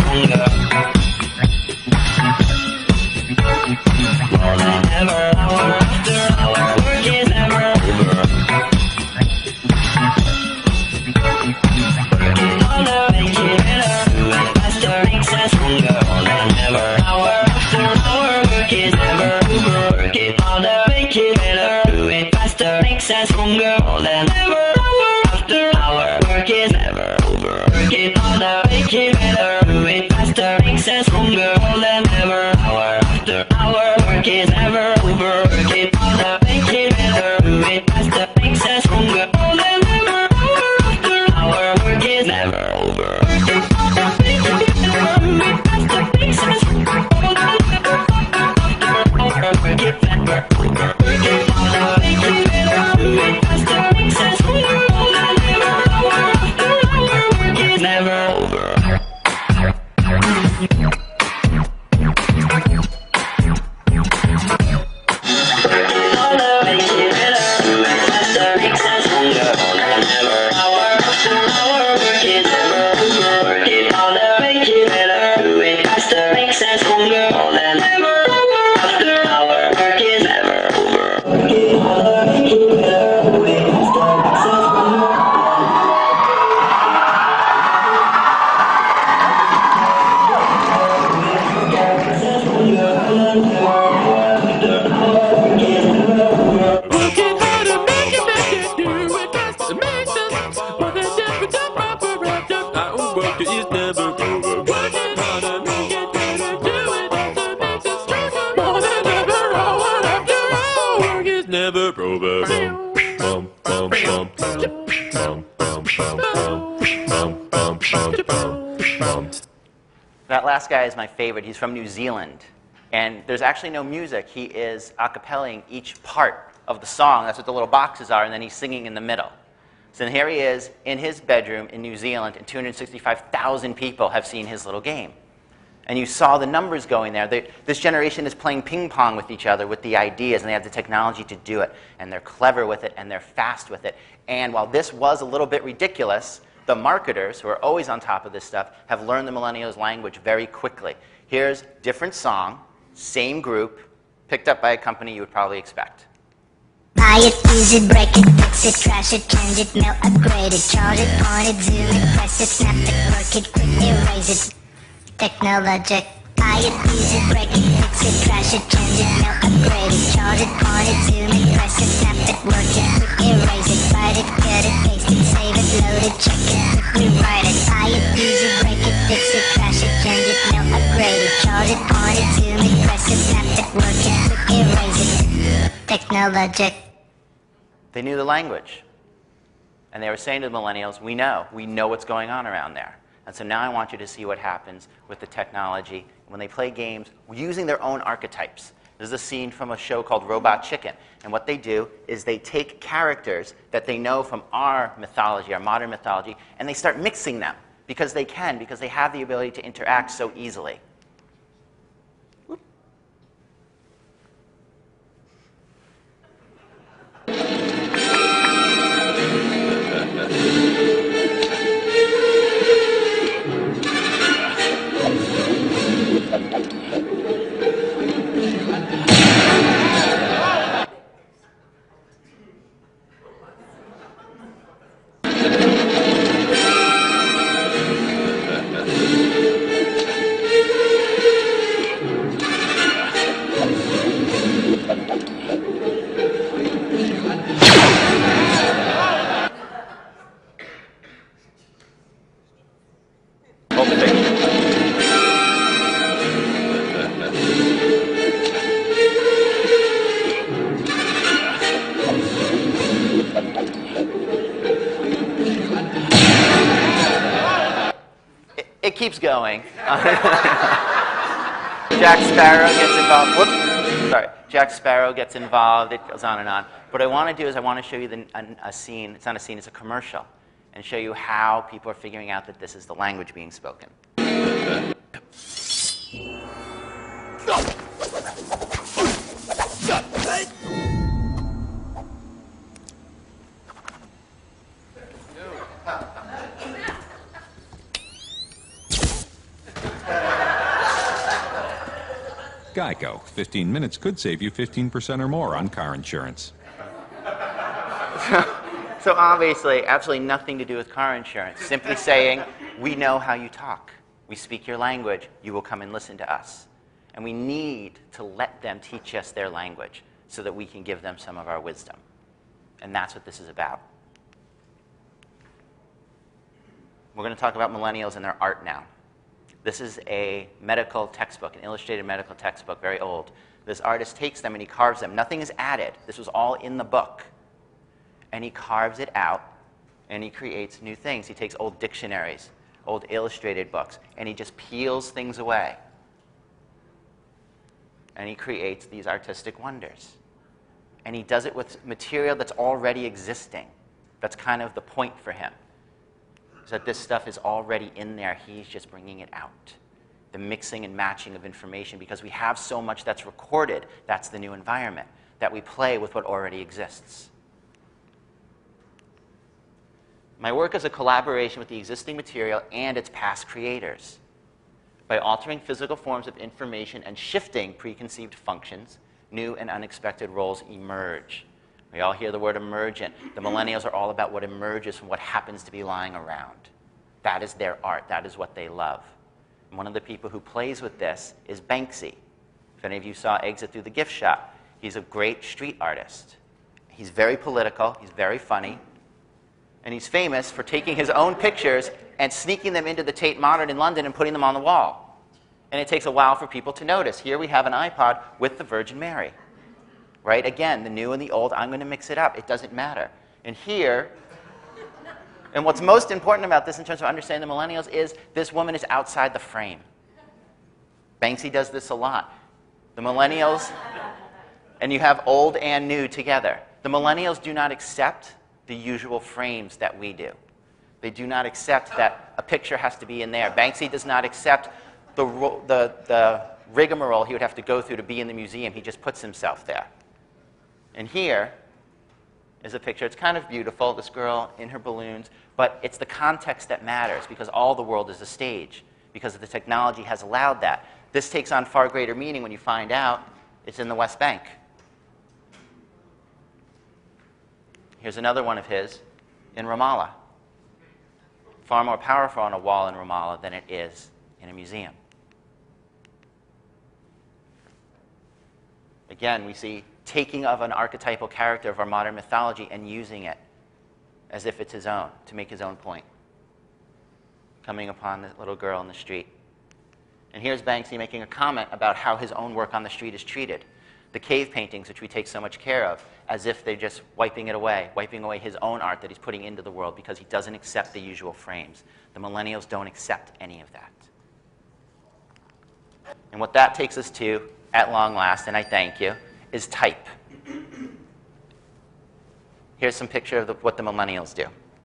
stronger. More than ever, hour after hour, work is never over. Working harder, make it better, do it faster, makes us stronger. More than ever, hour after hour, work is never over. Working harder, make it better, do it faster, makes us stronger. More than ever, hour after hour, work is never over. Working harder, make it better, do it faster, makes us stronger. More than ever, hour after hour, work is never over. Working harder, make it better, do it faster, makes us stronger. More than ever, hour after hour, work is never over. Working harder, make it better, do it faster, makes us stronger. More than ever, hour after hour, work is never over. Working harder, make it better, do it faster, makes us stronger. More than ever, hour after hour, work is never over. That last guy is my favorite. He's from New Zealand. And there's actually no music. He is a cappellaing each part of the song. That's what the little boxes are, and then he's singing in the middle. So here he is in his bedroom in New Zealand, and 265,000 people have seen his little game. And you saw the numbers going there. This generation is playing ping pong with each other with the ideas, and they have the technology to do it. And they're clever with it, and they're fast with it. And while this was a little bit ridiculous, the marketers, who are always on top of this stuff, have learned the Millennials language very quickly. Here's different song, same group, picked up by a company you would probably expect. Buy it, use it, break it, fix it, trash it, change it, mail, upgrade it, charge it, point it, zoom it, press it, snap it, work it, quick erase it. Technologic. Buy it, use it, break it, fix it, trash it, change it, mail, upgrade it, charge it, point it, zoom it, press it, snap it, work it, quick erase it, write it, cut it, paste it, save it, load it, check it, quick rewrite it. Buy it, use it, break it, fix it, trash it, change it, mail, upgrade it, charge it, point it, zoom it, press it, snap it, work it, quick erase it. Technologic. They knew the language. And they were saying to the Millennials, we know what's going on around there. And so now I want you to see what happens with the technology when they play games using their own archetypes. This is a scene from a show called Robot Chicken. And what they do is they take characters that they know from our mythology, our modern mythology, and they start mixing them because they can, because they have the ability to interact so easily. It keeps going. Jack Sparrow gets involved. Whoops. Sorry. Jack Sparrow gets involved. It goes on and on. What I want to do is I want to show you a scene. It's not a scene. It's a commercial. And show you how people are figuring out that this is the language being spoken. Geico. 15 minutes could save you 15% or more on car insurance. So obviously, absolutely nothing to do with car insurance. Simply saying, we know how you talk. We speak your language. You will come and listen to us. And we need to let them teach us their language so that we can give them some of our wisdom. And that's what this is about. We're going to talk about millennials and their art now. This is a medical textbook, an illustrated medical textbook, very old. This artist takes them and he carves them. Nothing is added. This was all in the book. And he carves it out, and he creates new things. He takes old dictionaries, old illustrated books, and he just peels things away. And he creates these artistic wonders. And he does it with material that's already existing. That's kind of the point for him, is that this stuff is already in there. He's just bringing it out. The mixing and matching of information, because we have so much that's recorded. That's the new environment, that we play with what already exists. My work is a collaboration with the existing material and its past creators. By altering physical forms of information and shifting preconceived functions, new and unexpected roles emerge. We all hear the word emergent. The millennials are all about what emerges from what happens to be lying around. That is their art. That is what they love. And one of the people who plays with this is Banksy. If any of you saw Exit Through the Gift Shop, he's a great street artist. He's very political. He's very funny. And he's famous for taking his own pictures and sneaking them into the Tate Modern in London and putting them on the wall. And it takes a while for people to notice. Here we have an iPod with the Virgin Mary. Right? Again, the new and the old, I'm going to mix it up. It doesn't matter. And here, and what's most important about this in terms of understanding the millennials is this woman is outside the frame. Banksy does this a lot. The millennials, and you have old and new together. The millennials do not accept the usual frames that we do. They do not accept that a picture has to be in there. Banksy does not accept the rigmarole he would have to go through to be in the museum. He just puts himself there. And here is a picture. It's kind of beautiful, this girl in her balloons, but it's the context that matters, because all the world is a stage, because the technology has allowed that. This takes on far greater meaning when you find out it's in the West Bank. Here's another one of his in Ramallah. Far more powerful on a wall in Ramallah than it is in a museum. Again, we see taking of an archetypal character of our modern mythology and using it as if it's his own, to make his own point. Coming upon the little girl in the street. And here's Banksy making a comment about how his own work on the street is treated. The cave paintings, which we take so much care of, as if they're just wiping it away, wiping away his own art that he's putting into the world because he doesn't accept the usual frames. The millennials don't accept any of that. And what that takes us to, at long last, and I thank you, is type. Here's some picture of what the millennials do.